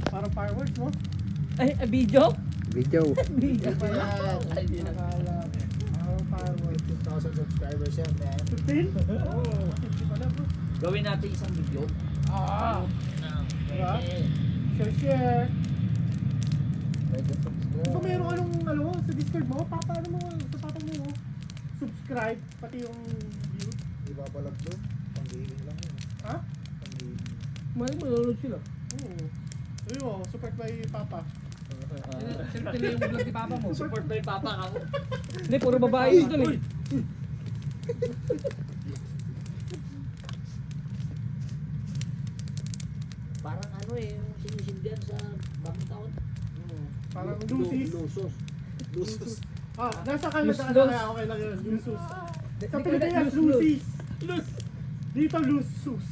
Parang fireworks, no? Ay, video? Video. Video pa yan. Ay, di nakala. Parang fireworks. 15,000 subscribers yan, man. 15? Oo. 50 pala, bro. Gawin natin isang video. Diba? Share. Pwede subscribe. Kung meron anong ano sa Discord mo, papaano mo, sa papa mo, subscribe, pati yung view. Di ba balag doon? Pang-gaming lang yun. Ha? Pang-gaming. Mali mo, nanonood sila. Oo. Ayun o, support by papa. Sino tinayong vlog ni Papa mo? Support ba yung papa ka? Hindi, puro babae yun dun eh. Parang ano eh, yung sinisindihan sa bagong taon. Parang Lucis. Lusos. Lusus. Ah, nasa Canada Lus- kaya okay lang yun, Lucis. Sa Di- Pilipinas, Lus- Lucis. Dito, Lucis.